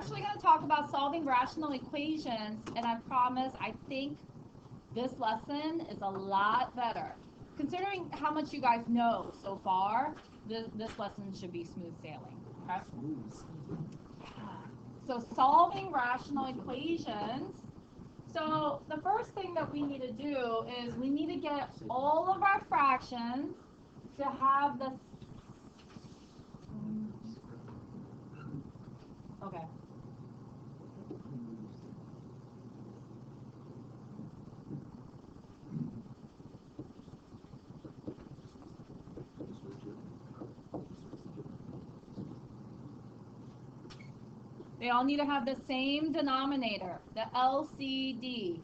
actually going to talk about solving rational equations, and I promise, I think this lesson is a lot better. Considering how much you guys know so far, this lesson should be smooth sailing. Okay? So solving rational equations. So the first thing that we need to do is we need to get all of our fractions to have the... Okay. They all need to have the same denominator, the LCD.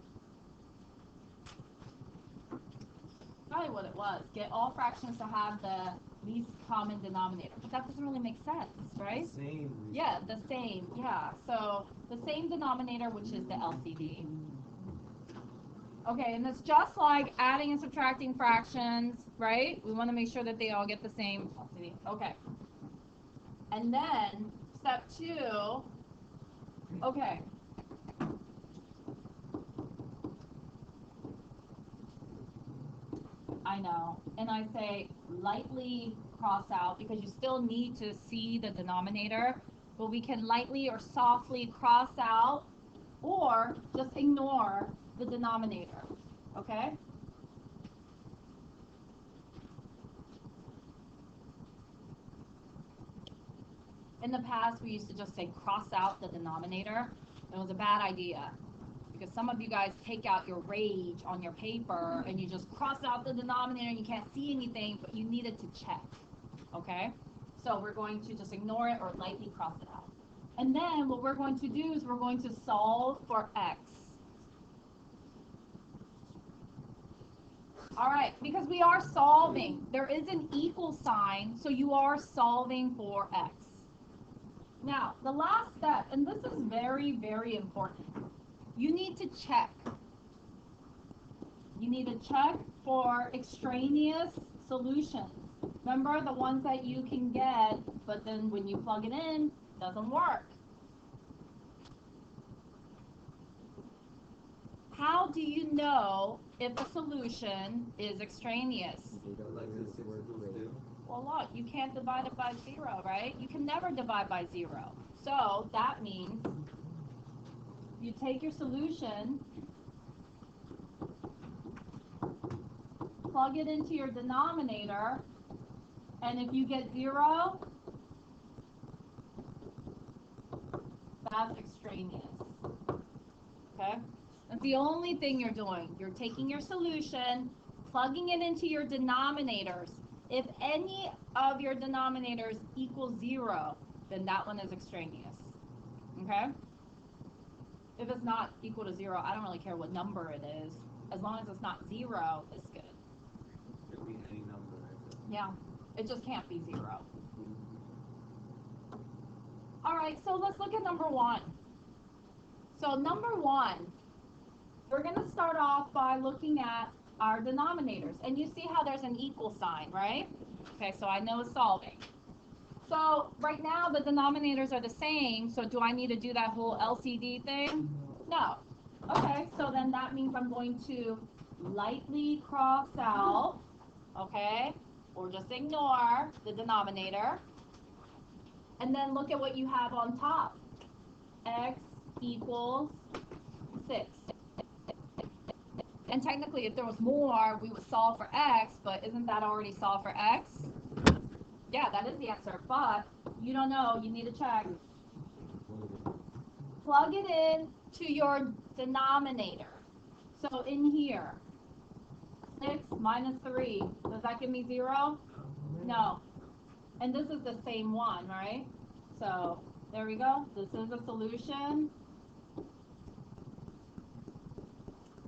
Probably what it was. Get all fractions to have the least common denominator. But that doesn't really make sense, right? Same. Yeah, the same. Yeah. So the same denominator, which is the LCD. Okay, and it's just like adding and subtracting fractions, right? We want to make sure that they all get the same LCD. Okay. And then step 2. Okay. I know. And I say lightly cross out because you still need to see the denominator, but we can lightly or softly cross out or just ignore the denominator. Okay? In the past, we used to just say cross out the denominator. It was a bad idea because some of you guys take out your rage on your paper and you just cross out the denominator and you can't see anything, but you needed to check. Okay? So we're going to just ignore it or lightly cross it out. And then what we're going to do is we're going to solve for x. All right, because we are solving. There is an equal sign, so you are solving for x. Now, the last step, and this is very, very important. You need to check. You need to check for extraneous solutions. Remember the ones that you can get, but then when you plug it in, it doesn't work. How do you know if a solution is extraneous? Well, look, you can't divide it by 0, right? You can never divide by 0. So that means you take your solution, plug it into your denominator, and if you get 0, that's extraneous. Okay? That's the only thing you're doing. You're taking your solution, plugging it into your denominators. If any of your denominators equals 0, then that one is extraneous. Okay? If it's not equal to 0, I don't really care what number it is. As long as it's not 0, it's good. It could be any number. Yeah, it just can't be 0. All right, so let's look at number 1. So number 1, we're going to start off by looking at our denominators. And you see how there's an equal sign, right? Okay, so I know it's solving. So right now the denominators are the same, so do I need to do that whole LCD thing? No. Okay, so then that means I'm going to lightly cross out, okay, or just ignore the denominator. And then look at what you have on top. X equals 6. And technically, if there was more, we would solve for x, but isn't that already solved for x? Yeah, that is the answer, but you don't know. You need to check. Plug it in to your denominator. So in here, 6 minus 3, does that give me 0? No. And this is the same one, right? So there we go. This is a solution.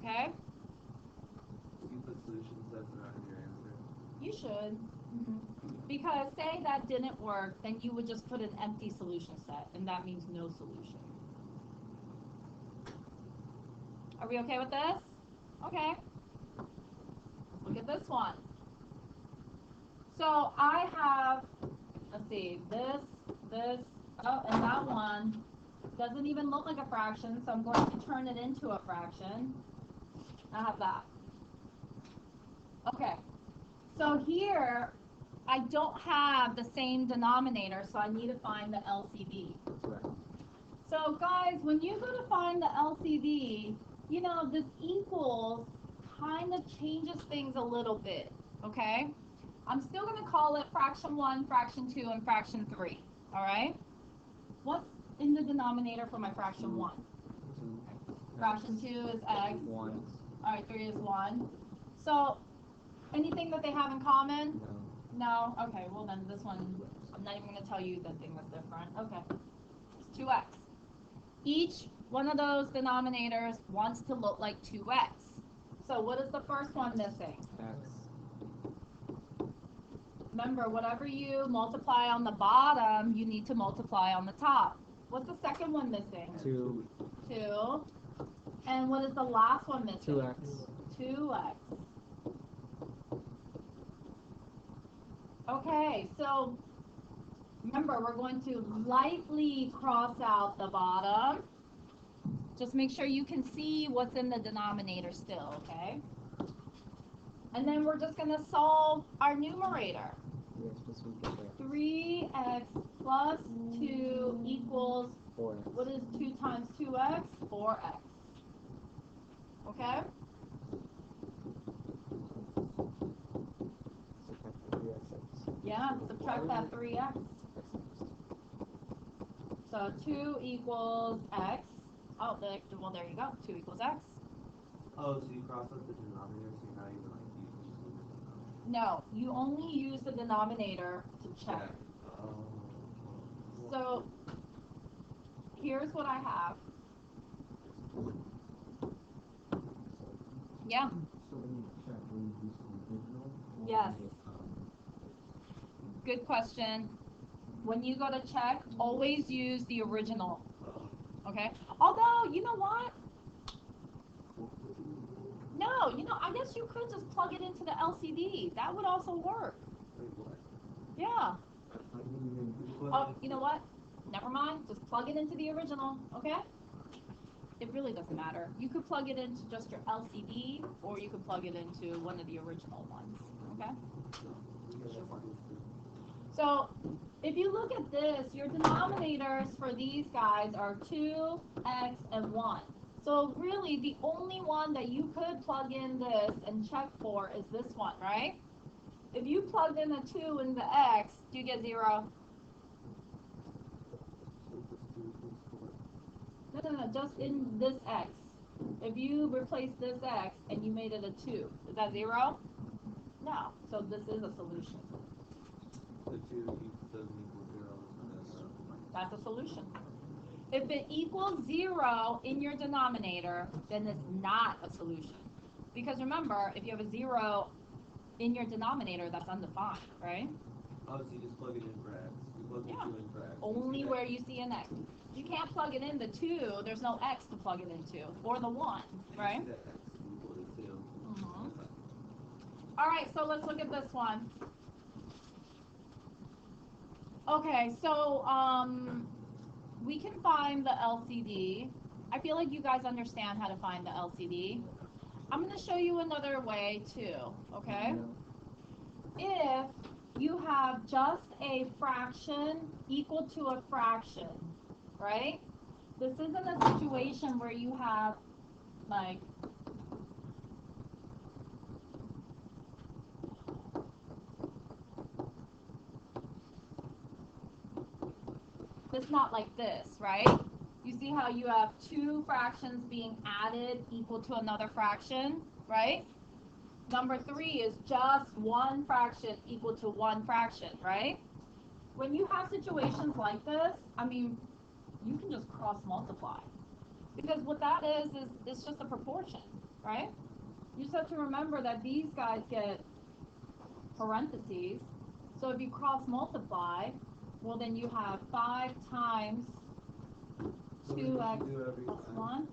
Okay? You put solution sets around your answer. You should. Because say that didn't work, then you would just put an empty solution set, and that means no solution. Are we okay with this? Okay. Look at this one. So I have, let's see, this, and that one Doesn't even look like a fraction, so I'm going to turn it into a fraction. I have that. Okay, so here I don't have the same denominator, so I need to find the LCD. That's right. So guys, when you go to find the LCD, you know, this equals kind of changes things a little bit, okay? I'm still going to call it fraction 1, fraction 2, and fraction 3, all right? What's in the denominator for my fraction 1? 2. Fraction 2 is x. 1. All right, 3 is 1. So, anything that they have in common? No. No? Okay, well then this one, I'm not even going to tell you the thing that's different. Okay, it's 2x. Each one of those denominators wants to look like 2x. So what is the first one missing? X. Remember, whatever you multiply on the bottom, you need to multiply on the top. What's the second one missing? 2. 2. And what is the last one missing? 2x. 2x. Okay, so remember, we're going to lightly cross out the bottom. Just make sure you can see what's in the denominator still, okay? And then we're just going to solve our numerator. Yes, just repeat that. 3x plus 2 equals, 4x. what is 2 times 2x? 4x. Okay? Yeah, subtract that 3x. So 2 equals x. Oh, well, there you go. 2 equals x. Oh, so you cross out the denominator, so you're not even like using the denominator. No, you only use the denominator to check. Oh. So here's what I have. Yeah. So when you check, will you use the original? Yes. Good question. When you go to check, always use the original. Okay? Although, you know what? No, you know, I guess you could just plug it into the LCD. That would also work. Wait, what? Yeah. Which one Oh, is you know it? what? Never mind. Just plug it into the original, okay? It really doesn't matter. You could plug it into just your LCD, or you could plug it into one of the original ones, okay? So, if you look at this, your denominators for these guys are 2, x, and 1. So really, the only one that you could plug in this and check for is this one, right? If you plugged in a 2 in the x, do you get 0? No, just in this x. If you replace this x and you made it a 2, is that 0? No. So this is a solution. The 2 doesn't equal 0, so That's a solution. If it equals 0 in your denominator, then it's not a solution. Because remember, if you have a 0 in your denominator, that's undefined, right? oh, so you just plug it in for x. You plug the 2 in for x. Only You see where that? you see an x. You can't plug it in the 2, there's no x to plug it into, or the 1, right? You see that x is equal to 2. All right, so let's look at this one. Okay, so we can find the LCD. I feel like you guys understand how to find the LCD. I'm going to show you another way too, okay? If you have just a fraction equal to a fraction, right? This isn't a situation where you have like it's not like this, right? You see how you have 2 fractions being added equal to another fraction, right? Number 3 is just 1 fraction equal to 1 fraction, right? When you have situations like this, I mean, you can just cross multiply. Because what that is it's just a proportion, right? You just have to remember that these guys get parentheses. So if you cross multiply, well then you have 5 times So 2x what do you every plus time? 1.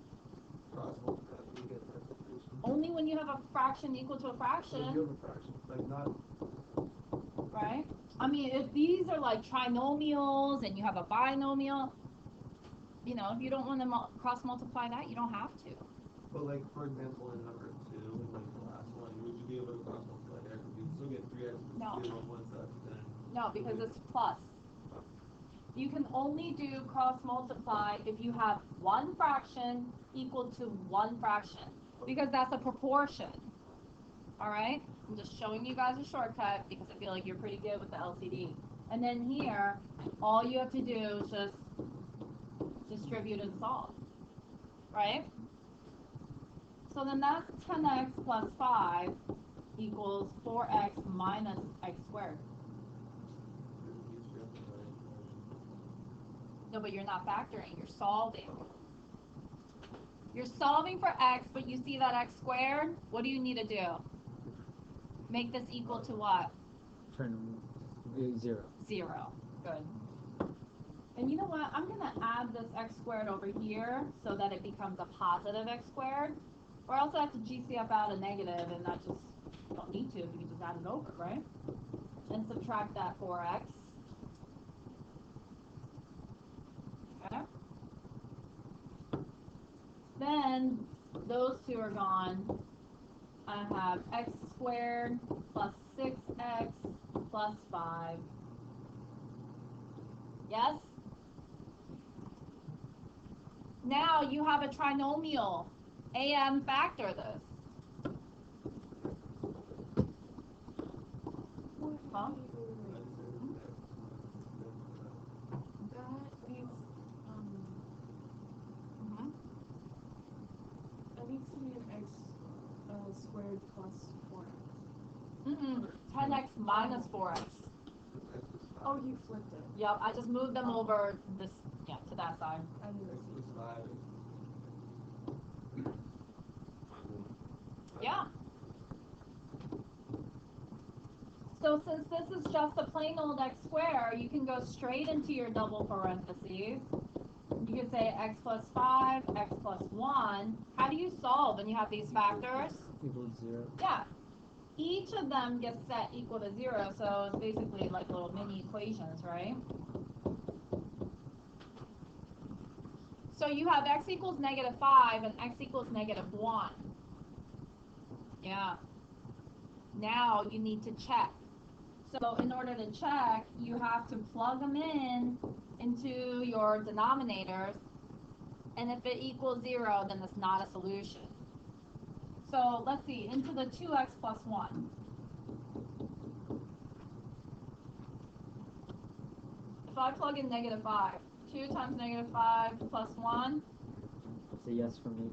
Cross multiply, you get that equation. Only when you have a fraction equal to a So fraction, you have a fraction, like not. right? I mean, if these are like trinomials and you have a binomial, you know, if you don't want to cross multiply that, you don't have to. But like, for example, in number 2, like the last one, would you be able to cross multiply there? Because you still get 3x No. plus 2 on one side, then... No, because it's plus. You can only do cross multiply if you have one fraction equal to one fraction, because that's a proportion. All right? I'm just showing you guys a shortcut because I feel like you're pretty good with the LCD. And then here, all you have to do is just distribute and solve. Right? So then that's 10x plus 5 equals 4x minus x squared. No, but you're not factoring, you're solving. You're solving for x, but you see that x squared? What do you need to do? Make this equal to what? Turn 0. 0. Good. And you know what? I'm going to add this x squared over here so that it becomes a positive x squared. Or else I have to GCF out a negative, and that just, you don't need to if you can just add it over, right? And subtract that 4x. Okay. Then those two are gone. I have x squared plus 6x plus 5. Yes? Now you have a trinomial. AM factor this. Huh? That needs, that needs to be an x squared plus 4x. 10x minus 4x. Oh, you flipped it. Yep, I just moved them over this, yeah, to that side. I didn't X see. plus 5. Yeah. So since this is just a plain old x squared, you can go straight into your double parentheses. You can say x plus 5, x plus 1. How do you solve when you have these factors? Equals 0. Yeah. Each of them gets set equal to 0, so it's basically like little mini equations, right? So you have x equals negative 5 and x equals negative 1. Yeah. Now you need to check. So in order to check, you have to plug them in into your denominators, and if it equals 0, then it's not a solution. So let's see, into the 2x plus 1. If I plug in negative 5, 2 times negative 5 plus 1 It's a yes for me.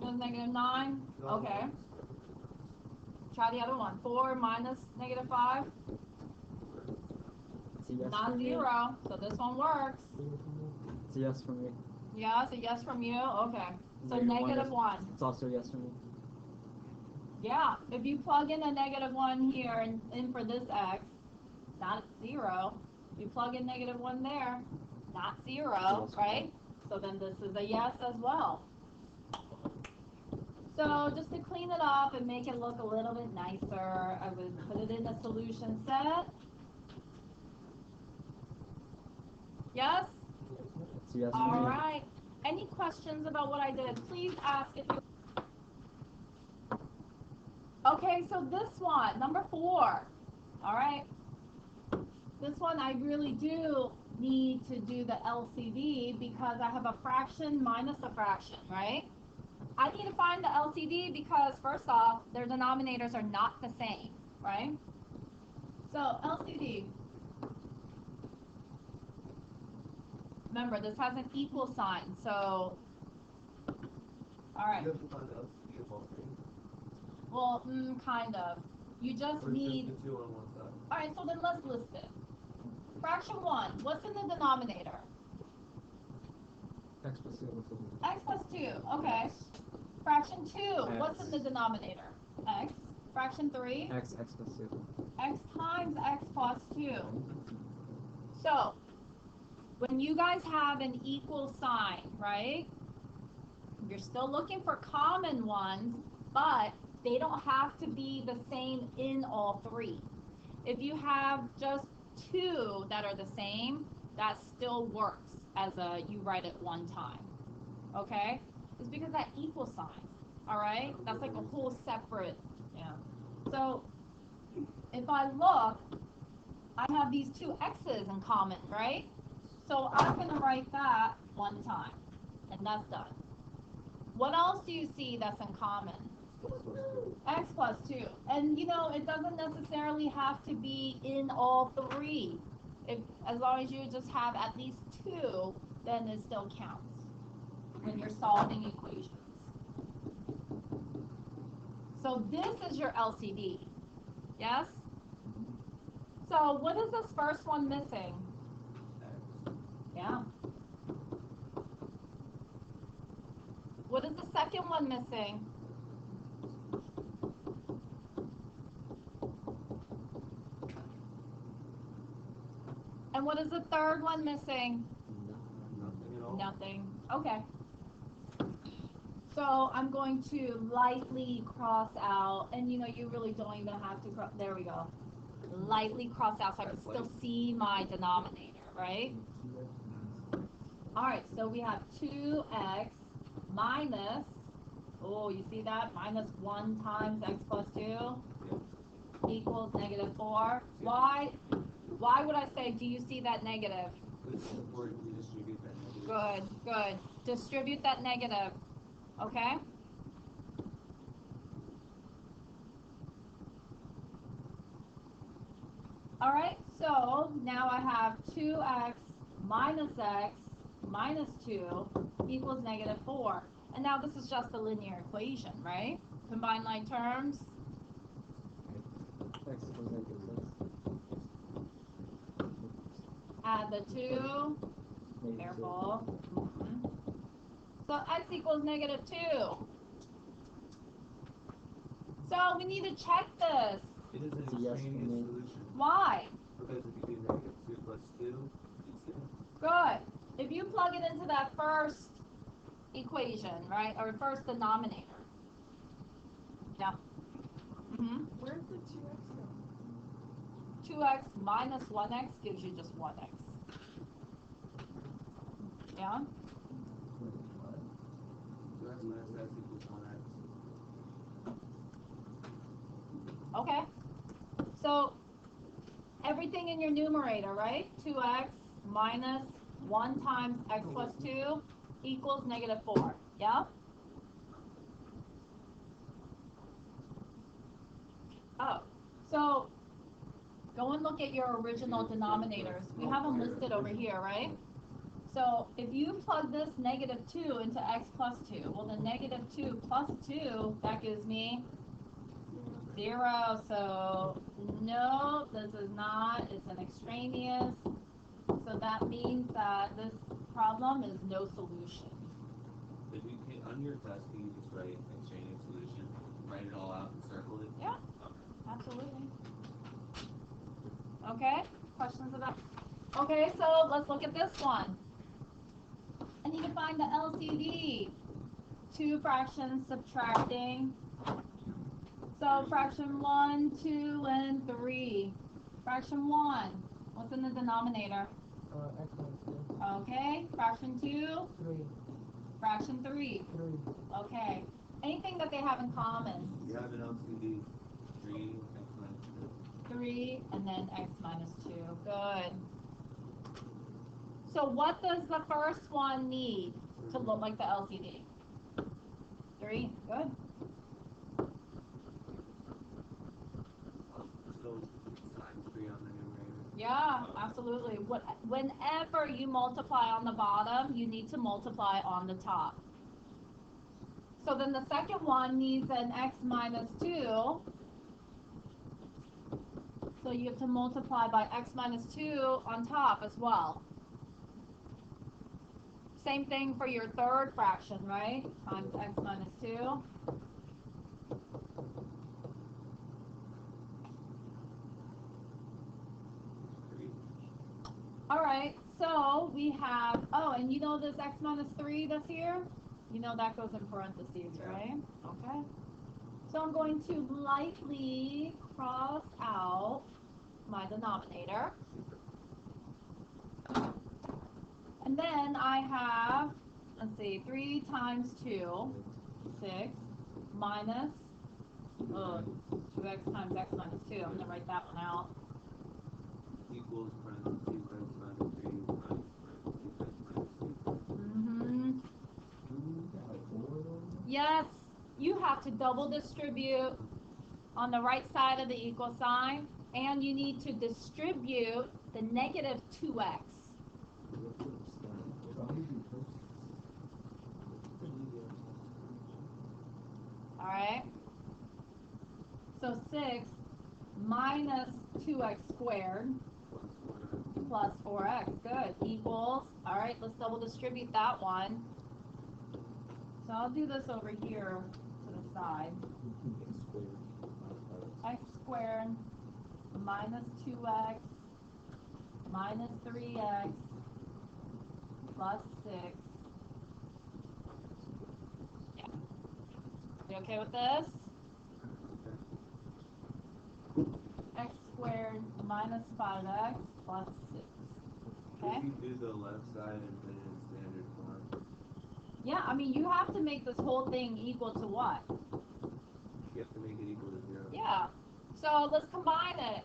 is negative 9. Okay. Try the other one. 4 minus negative 5, It's a yes for not me. 0. So this one works. It's a yes for me. Yeah, it's a yes from you. Okay. So Negative negative 1. It's also a yes for me. Yeah, if you plug in a negative 1 here and in for this x, not 0. You plug in negative 1 there, not 0, right? So then this is a yes as well. So just to clean it up and make it look a little bit nicer, I would put it in a solution set. Yes? It's a yes for All me. right. Any questions about what I did? Please ask if you... Okay, so this one, number 4. All right. This one I really do need to do the LCD because I have a fraction minus a fraction, right? I need to find the LCD because first off, their denominators are not the same, right? So LCD. Remember, this has an equal sign, so all right. You have to find the LCD of all 3. Well, kind of. You just Or need. just the 2 on one side. All right, so then let's list it. Fraction 1. What's in the denominator? X plus 2 equals 2. X plus 2. Okay. Fraction 2. What's in the X. denominator? X. Fraction 3. X plus 2. X times x plus 2. So, when you guys have an equal sign, right? You're still looking for common ones, but they don't have to be the same in all 3. If you have just 2 that are the same, that still works. as a, you write it one time, okay? It's because that equal sign, all right? That's like a whole separate, yeah. So if I look, I have these two x's in common, right? So I'm gonna write that one time, and that's done. What else do you see that's in common? X plus 2. And you know, it doesn't necessarily have to be in all three. If, as long as you just have at least 2, then it still counts when you're solving equations. So this is your LCD, yes? So what is this first one missing? Yeah. What is the second one missing? And what is the third one missing? Nothing at all. Nothing. Okay. So I'm going to lightly cross out, and you know, you really don't even have to cross, there we go. Lightly cross out so I can still see my denominator, right? Alright, so we have 2x minus, oh, you see that? Minus 1 times x plus 2 equals negative 4. Why would I say, do you see that negative? It's important to distribute that negative. Good, good. Distribute that negative, okay? Alright, so now I have 2x minus x minus 2 equals negative 4. And now this is just a linear equation, right? Combine like terms. X equals negative 6. Add the 2. Negative Careful. So x equals negative 2. So we need to check this. It is an It's a yes extraneous for me. solution. Why? Because if you do negative 2 plus 2, it's 0. Good. If you plug it into that first equation, right, or first denominator. Yeah. Where's the 2x go? 2x minus 1x gives you just 1x. Yeah? 2x minus x equals 1x. Okay. So everything in your numerator, right? 2x minus 1 times x plus 2 equals negative 4. Yeah? Oh, so go and look at your original denominators. We have them listed over here, right? So if you plug this negative 2 into x plus 2, well, the negative 2 plus 2, that gives me 0. So no, this is not. It's an extraneous. So that means that this problem is no solution. If you can, on your test, can you just write extraneous solution, write it all out and circle it? Yeah, absolutely. Okay, questions about? Okay, so let's look at this one. I need to find the LCD. 2 fractions subtracting. So fraction 1, 2, and 3. Fraction 1, what's in the denominator? X minus 2. Okay, fraction 2, 3. fraction 3. 3. Okay, anything that they have in common? You have an LCD, 3, x minus 2. 3, and then x minus 2. Good. So what does the first one need to look like the LCD? 3, good. So times 3 on the numerator. Yeah, absolutely. Whenever you multiply on the bottom, you need to multiply on the top. So then the second one needs an x minus 2. So you have to multiply by x minus 2 on top as well. Same thing for your third fraction, right? Times x minus 2. All right, so we have, oh, and you know this x minus 3 that's here? You know that goes in parentheses, right? Okay. So I'm going to lightly cross out my denominator. And then I have, let's see, 3 times 2, 6, minus 2x times x minus 2. I'm going to write that one out. Equals parentheses, x minus 3 times Mm-hmm. Yes, you have to double distribute on the right side of the equal sign, and you need to distribute the negative 2x. All right. So 6 minus 2x squared plus 4x. Good. Equals. All right, let's double distribute that one. So I'll do this over here to the side. X squared minus 2x minus 3x plus 6. Yeah. You okay with this? X squared minus 5x plus 6. Okay? If you do the left side and put it in standard form, Yeah, I mean, you have to make this whole thing equal to what? you have to make it equal to 0. Yeah. So let's combine it.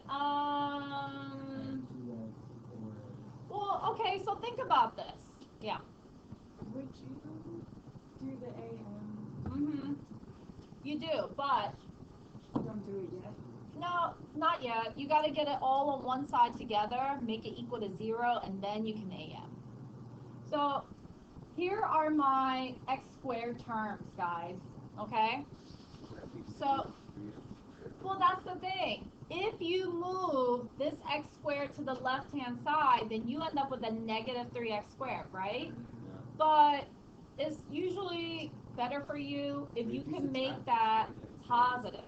Well, okay, so think about this. Yeah. Would you do the AM? Mm-hmm. You do, but You don't do it yet. no, not yet. You got to get it all on one side together, make it equal to 0, and then you can AM. So here are my x squared terms, guys. Okay? So, well, that's the thing. If you move this x squared to the left-hand side, then you end up with a negative 3x squared, right? Yeah. But it's usually better for you if you can make that positive.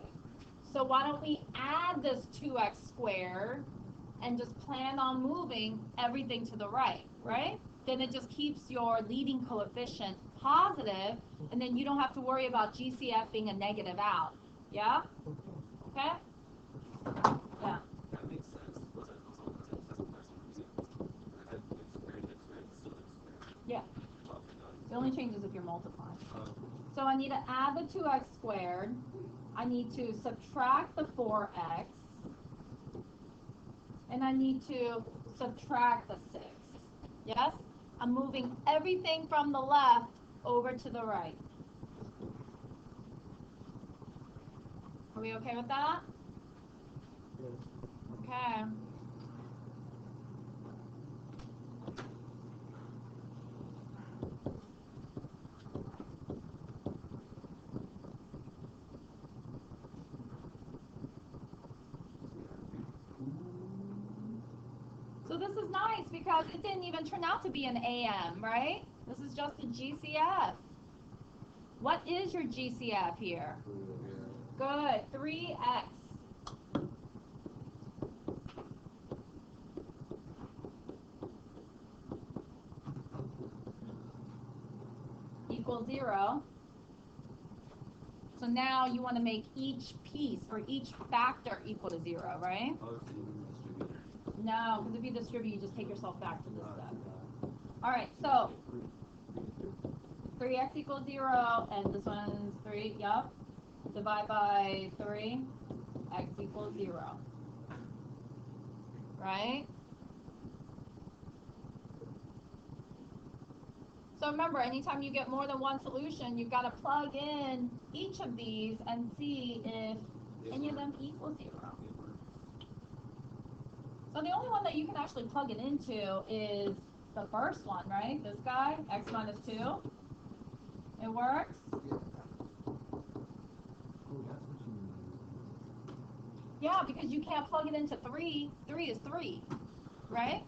So why don't we add this 2x squared and just plan on moving everything to the right, right? Then it just keeps your leading coefficient positive, and then you don't have to worry about GCF being a negative out. Yeah? Okay? Yeah. That makes sense. Yeah. The only change is if you're multiplying. Um, So I need to add the 2x squared. I need to subtract the 4x. And I need to subtract the 6. Yes? I'm moving everything from the left over to the right. Are we okay with that? Okay. So this is nice because it didn't even turn out to be an AM, right? This is just a GCF. What is your GCF here? Good. 3x. Equals 0. So now you want to make each piece or each factor equal to 0, right? oh, so you can distribute it. No, because if you distribute, you just take yourself back to this step. All right, so 3x equals 0, and this one's 3, yup. Divide by 3, x equals 0. Right? So remember, anytime you get more than one solution, you've got to plug in each of these and see if any of them equal 0. So the only one that you can actually plug it into is the first one, right? This guy, x minus 2. It works? Yeah, because you can't plug it into 3. 3 is 3, right?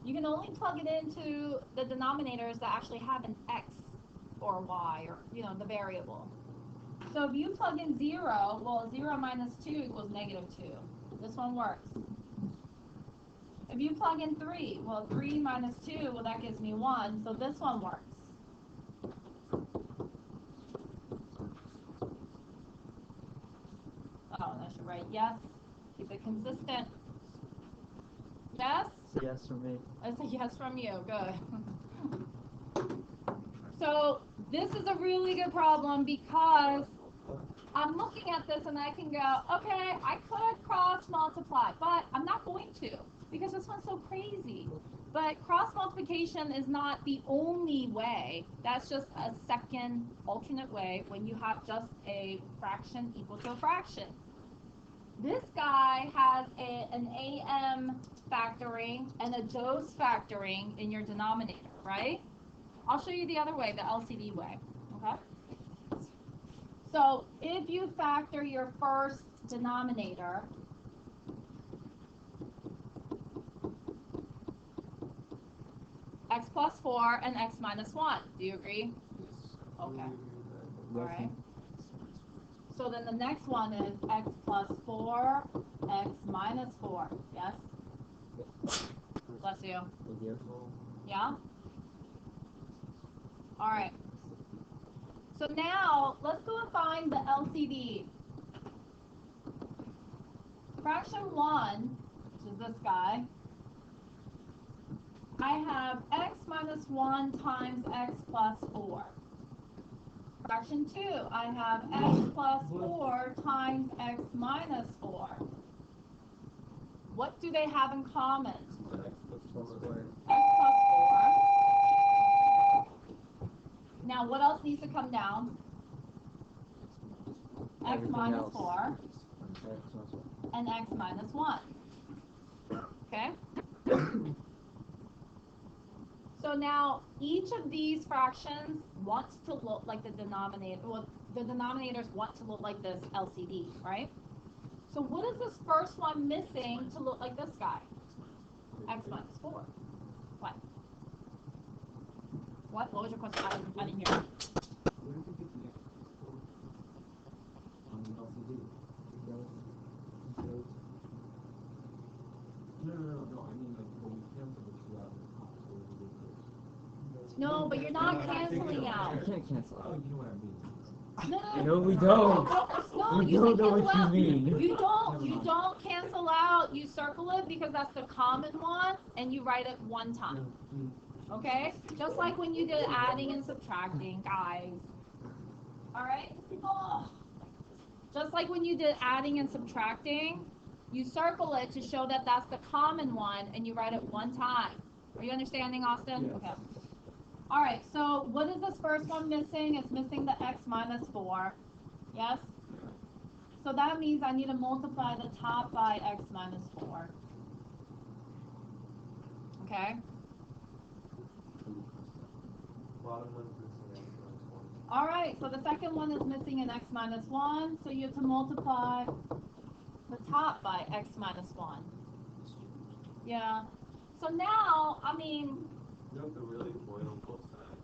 You can only plug it into the denominators that actually have an x or y, or, the variable. So if you plug in 0, well, 0 minus 2 equals negative 2. This one works. If you plug in 3, well, 3 minus 2, well, that gives me 1, so this one works. Oh, I should write yes. Keep it consistent. Yes? It's a yes from me. That's a yes from you. Good. So this is a really good problem because I'm looking at this and I can go, okay, I could cross multiply, but I'm not going to because this one's so crazy. But cross multiplication is not the only way. That's just a second alternate way when you have just a fraction equal to a fraction. This guy has an AM factoring and a dose factoring in your denominator, right? I'll show you the other way, the LCD way, okay? So if you factor your first denominator, x plus 4 and x minus 1. Do you agree? Yes. Okay. Yes, Alright. So then the next one is x plus 4, x minus 4. Yes? Bless you. Thank you. Yeah? Alright. So now, let's go and find the LCD. Fraction 1, which is this guy, I have x minus 1 times x plus 4. Fraction 2, I have x plus 4 times x minus 4. What do they have in common? X plus Plus 4. four. X plus 4. Now, what else needs to come down? X Everything minus else. 4 X minus one. and x minus 1. Okay? So now, each of these fractions wants to look like the denominator. Well, the denominators want to look like this LCD, right? So what is this first one missing to look like this guy? X minus 4. What? What? What was your question? I didn't hear. Where did you get the X on the LCD? No. I mean, like, when we cancel the 2 out, so we get this. No, but you're not canceling out. I can't cancel out. You know what I mean. No, No, we don't. No, We you don't can know what cancel you out. mean. You don't cancel out. You circle it because that's the common one, and you write it one time. Okay? Just like when you did adding and subtracting, guys. All right? Oh. Just like when you did adding and subtracting, you circle it to show that that's the common one, and you write it one time. Are you understanding, Austin? Yes. Okay. All right, so what is this first one missing? It's missing the x minus 4. Yes? So that means I need to multiply the top by x minus 4. Okay? Bottom one's missing X minus 1. All right, so the second one is missing an x minus 1, so you have to multiply the top by x minus 1. Yeah. So now, I mean, You have to really boil both sides.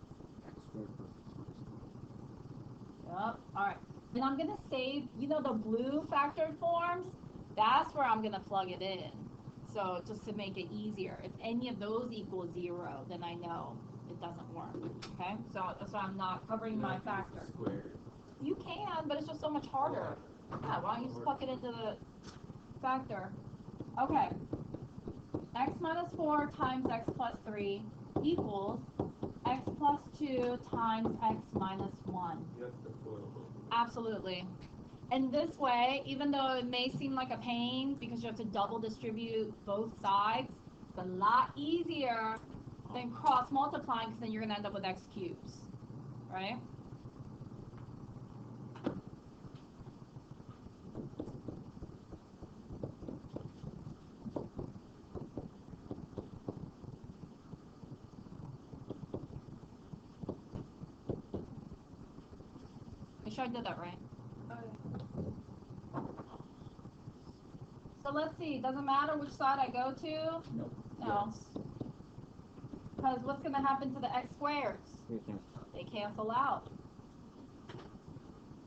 X squared plus X minus 1. yep, all right. And I'm going to save, you know, the blue factored forms? That's where I'm going to plug it in. So just to make it easier. If any of those equal 0, then I know it doesn't work. Okay? So that's why I'm not covering my factor. Squared. You can, but it's just so much harder. Yeah, why don't you just plug it into the factor? Okay. X minus 4 times x plus 3 equals x plus 2 times x minus 1. You have to boil both. Absolutely. And this way, even though it may seem like a pain because you have to double distribute both sides, it's a lot easier than cross multiplying because then you're going to end up with x cubes. Right? Make sure I did that right. So let's see, doesn't matter which side I go to? Nope. No. Because what's going to happen to the x squareds? Here, cancel. They cancel out.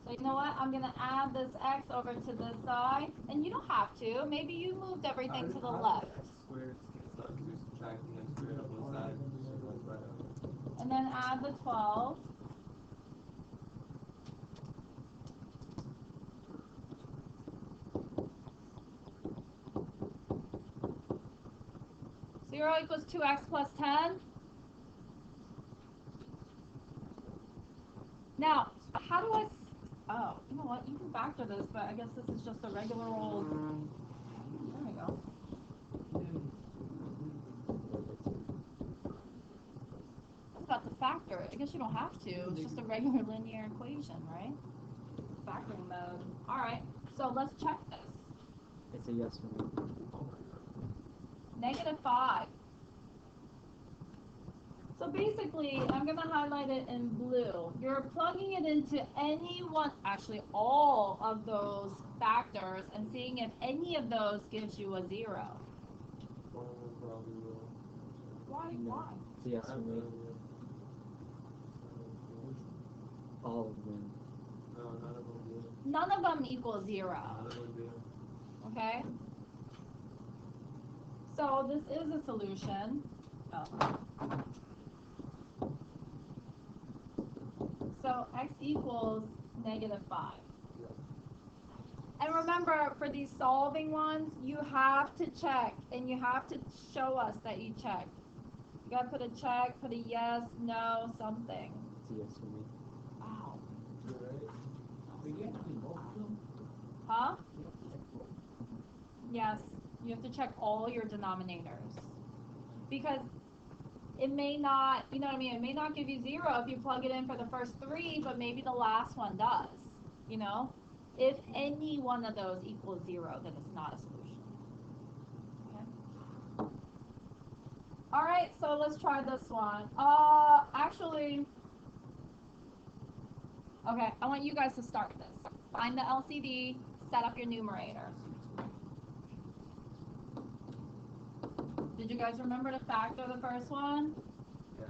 So you know what? I'm going to add this x over to this side. And you don't have to. Maybe you moved everything to the left. X squared cancel out because you're subtracting X squared on one side and just one side out. And then add the 12. See 0 equals 2x plus 10. Now, how do I... Oh, you know what? You can factor this, but I guess this is just a regular old... There we go. I was about to factor it. I guess you don't have to. It's just a regular linear equation, right? Factoring mode. Alright, so let's check this. It's a yes for me. -5. So basically, I'm going to highlight it in blue. You're plugging it into any one, actually all of those factors, and seeing if any of those gives you a 0. One of them probably will. Why? No. Why? It's a yes for me. All of them. No, none of them do. None of them equal 0. None of them do. Okay? So this is a solution. Oh. So x equals -5. And remember, for these solving ones, you have to check, and you have to show us that you checked. You gotta put a check, put a yes, no, something. It's a yes for me. Wow. We get to both of them. Huh? Yes, you have to check all your denominators. Because it may not, you know what I mean, it may not give you 0 if you plug it in for the first 3, but maybe the last one does, you know? If any one of those equals 0, then it's not a solution. Okay? Alright, so let's try this one. Actually, okay, I want you guys to start this. Find the LCD, set up your numerator. Did you guys remember to factor the first one? Yes.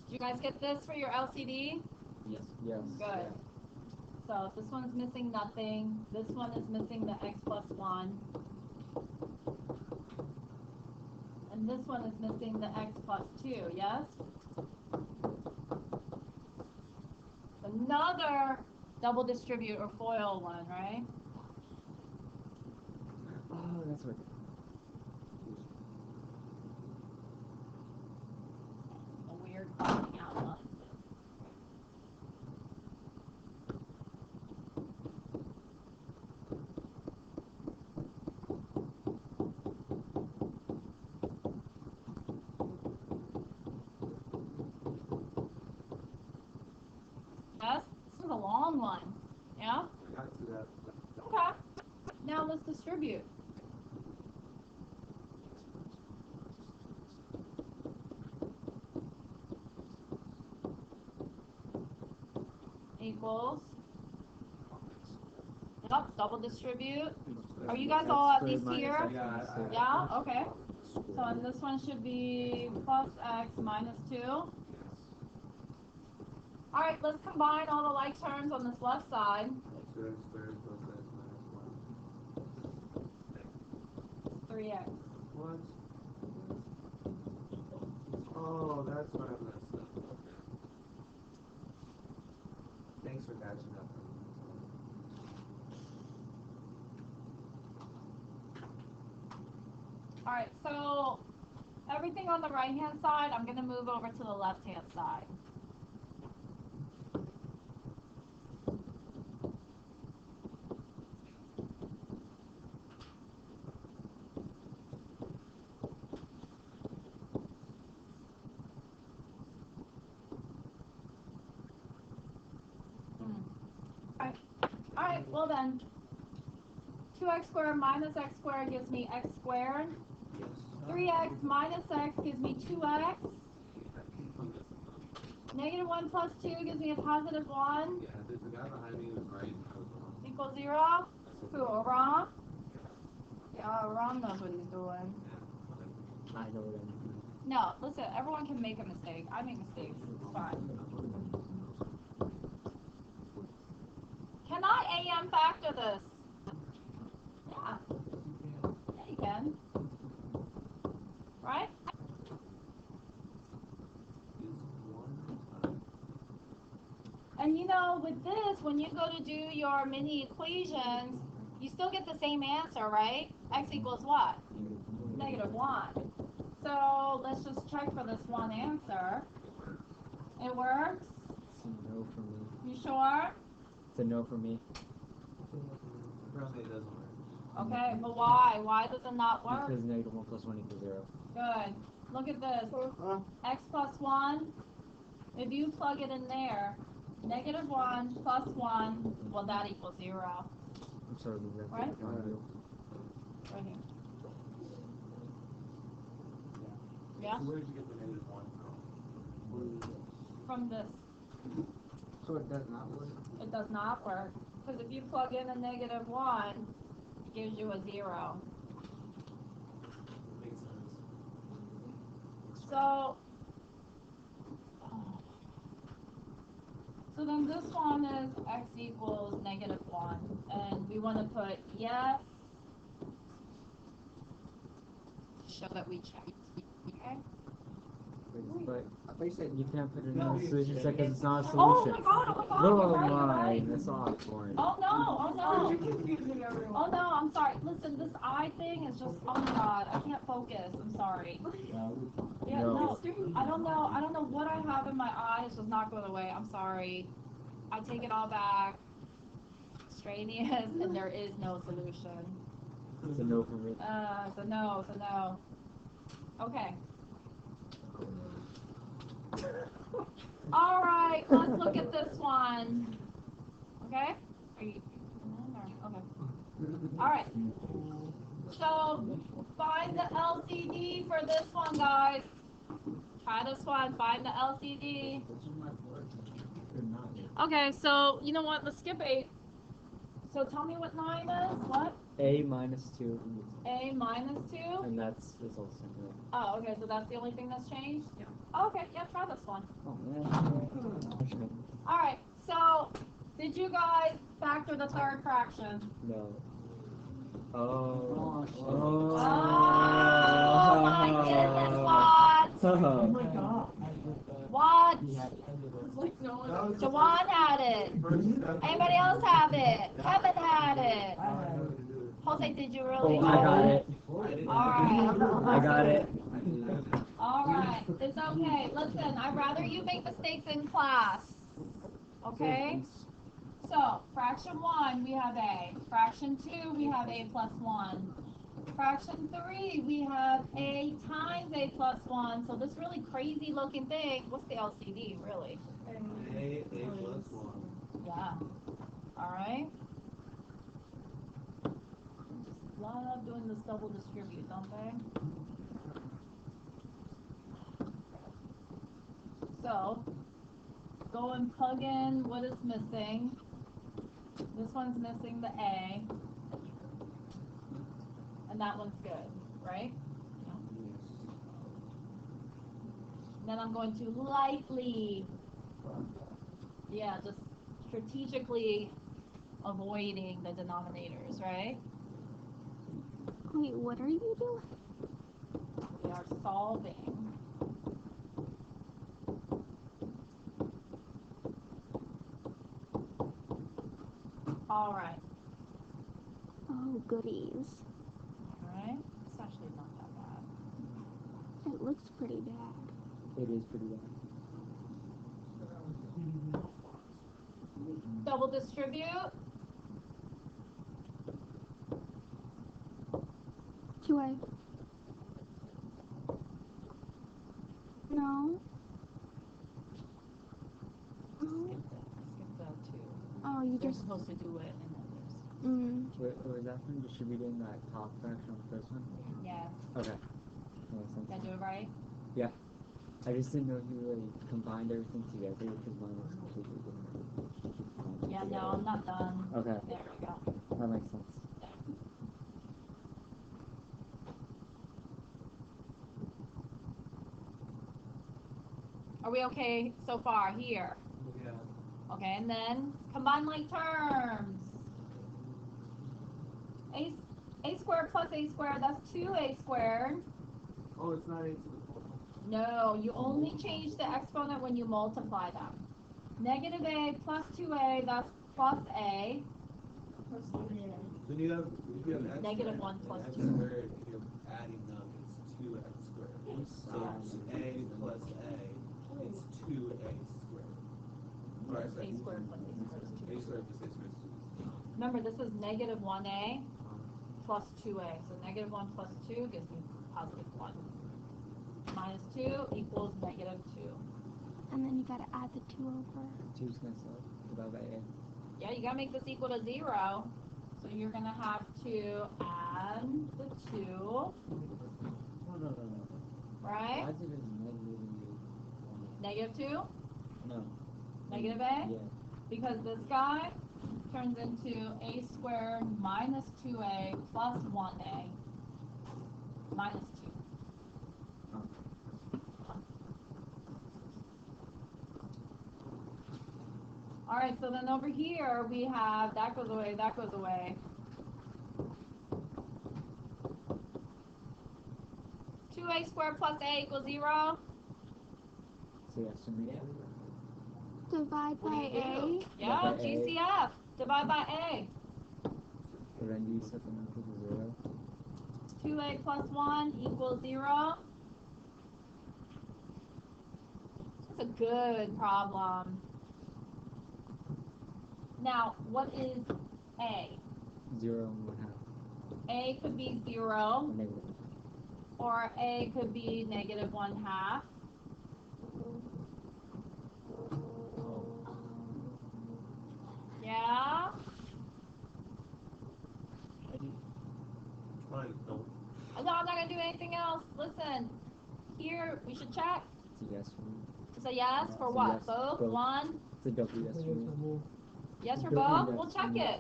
Did you guys get this for your LCD? Yes. Yes. Good. So this one's missing nothing. This one is missing the x plus 1. And this one is missing the x plus 2, yes? Another double distribute or FOIL one, right? Oh, that's what. A weird finding out one. Yes? This is a long one. Yeah? Got to that. Okay. Now let's distribute. Equals. Yep, double distribute. Are you guys all at least here? Yeah, okay. So and this one should be plus x minus 2. Alright, let's combine all the like terms on this left side. 2x squared plus x minus 1. 3x. What? Oh, that's where I messed up. Okay. Thanks for catching up. Alright, so everything on the right hand side, I'm going to move over to the left hand side. Alright, well then, 2x squared minus x squared gives me x squared. Yes. 3x minus x gives me 2x. -1 plus 2 gives me a positive 1. Yeah, the guy behind me was right. I was wrong. Equals 0. Who, Ron? Yeah, Ron knows what he's doing. I know what I mean. No, listen, everyone can make a mistake. I make mistakes. It's fine. Can I AM factor this? Yeah. Yeah, you can. And you know, with this, when you go to do your mini equations, you still get the same answer, right? X equals what? Negative 1. So let's just check for this one answer. It works? It's a no for me. You sure? It's a no for me. Apparently it doesn't work. Okay, but why? Why does it not work? Because negative 1 plus 1 equals 0. Good. Look at this. X plus 1. If you plug it in there, negative 1 plus 1, well, that equals 0. I'm sorry, Lou, that's Right? what I do. Right here. Yeah? So where did you get the negative 1 from? From this. So it does not work? It does not work. Because if you plug in a negative 1, it gives you a 0. Makes sense. So then this one is x equals negative 1. And we want to put yes. Show that we checked. Okay? But I thought you said you can't put it in the solution set because it's not a Oh solution. my god, oh my god, No, you're right, you're my, right. that's awkward. Oh no. Oh no, I'm sorry. Listen, this eye thing is just, oh my god, I can't focus. I'm sorry. Yeah, No. I don't know what I have in my eye. It's just not going away. I'm sorry. I take it all back. Extraneous, and there is no solution. It's a no for me. It's a no. Okay. All right, let's look at this one. Okay? Are you? Okay. All right. So find the LCD for this one, guys. Try this one. Find the LCD. Okay, so you know what? Let's skip 8. So tell me what 9 is. What? A minus 2. A minus 2? And that's also simple. Oh, okay, so that's the only thing that's changed? Yeah. Okay, yeah, try this one. Oh, man. Alright, so did you guys factor the third fraction? No. Oh. Oh my goodness, what? Oh my god. What? It's like no one. Jawan had it. Anybody else have it? Kevin had it. Jose, did you really? Oh, I got it. Alright. I got it. Alright, it's okay. Listen, I'd rather you make mistakes in class. Okay? So, fraction 1, we have A. Fraction 2, we have A plus 1. Fraction 3, we have A times A plus 1. So this really crazy looking thing, what's the LCD, really? A plus 1. Yeah. Alright? Just love doing this double distribute, don't they? So, go and plug in what is missing. This one's missing the A. And that one's good, right? Then I'm going to lightly, just strategically avoiding the denominators, right? Wait, what are you doing? We are solving. All right. Oh, goodies. All right. It's actually not that bad. It looks pretty bad. It is pretty bad. Double distribute. 2A. No. Skip that too. Oh, you You're just. supposed to do it and then there's. Wait, was that from distributing that top fraction on the first one? Yeah. Okay. That makes sense. Did I do it right? Yeah. I just didn't know if you really combined everything together because mine was completely different. Yeah, no, I'm not done. Okay. There we go. That makes sense. Are we okay so far here? Yeah. Okay, and then combine like terms. A squared plus A squared, that's 2A squared. Oh, it's not 8 to the 4. No, you only change the exponent when you multiply them. Negative a plus 2a, that's plus a. Plus 3a. Then you have, if you have x Negative squared, 1 plus x 2. squared, if you're adding them, it's 2x squared. So it's a plus a, it's 2a squared. Or A squared plus a squared is 2. a squared plus a squared is 2. Remember, this is negative 1a plus 2a. So negative 1 plus 2 gives me positive 1. Minus 2 equals negative 2. And then you gotta add the 2 over. 2's cancel out. Divide by a. Yeah, you gotta make this equal to 0. So you're gonna have to add the 2, No. right? Why is it a negative? Negative 2? No. Negative a? Yeah. Because this guy turns into a squared minus 2a plus 1a minus 2. Alright, so then over here we have, that goes away, that goes away. 2a squared plus a equals 0. So that's to read it. Divide What by do you a. do? Yeah, Divide by a. GCF. Divide by a. So then do you set them equal to 0. 2a plus 1 equals 0. That's a good problem. Now, what is a? 0 and 1/2. A could be 0, Or negative. or a could be negative 1/2. Yeah? Fine, don't. No, I'm not going to do anything else. Listen, here, we should check. It's a yes for me. It's a yes for It's a what? yes, Both? both. One? It's a double yes for me. Yes for Double both? yes We'll for check me. it.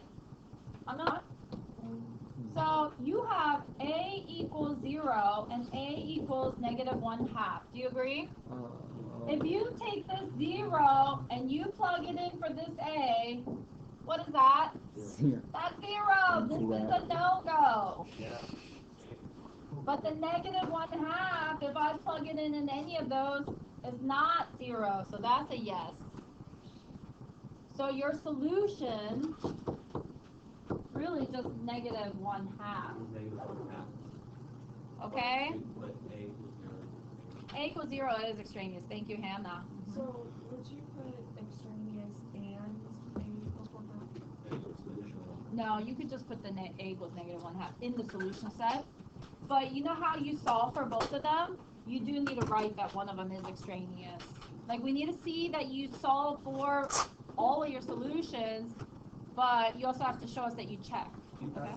I'm not. So you have a equals 0 and a equals negative 1/2. Do you agree? If you take this 0 and you plug it in for this a, what is that? Zero. That's 0. This is a no-go. Yeah. But the negative 1/2, if I plug it in any of those, is not 0. So that's a yes. So your solution really just negative 1/2. Negative 1/2. Okay? But a equals 0. A equals 0 is extraneous. Thank you, Hannah. So would you put extraneous and a equals 1/2? A equals solution. No, you could just put the a equals negative 1/2 in the solution set. But you know how you solve for both of them? You do need to write that one of them is extraneous. Like, we need to see that you solve for all of your solutions, but you also have to show us that you check. Okay?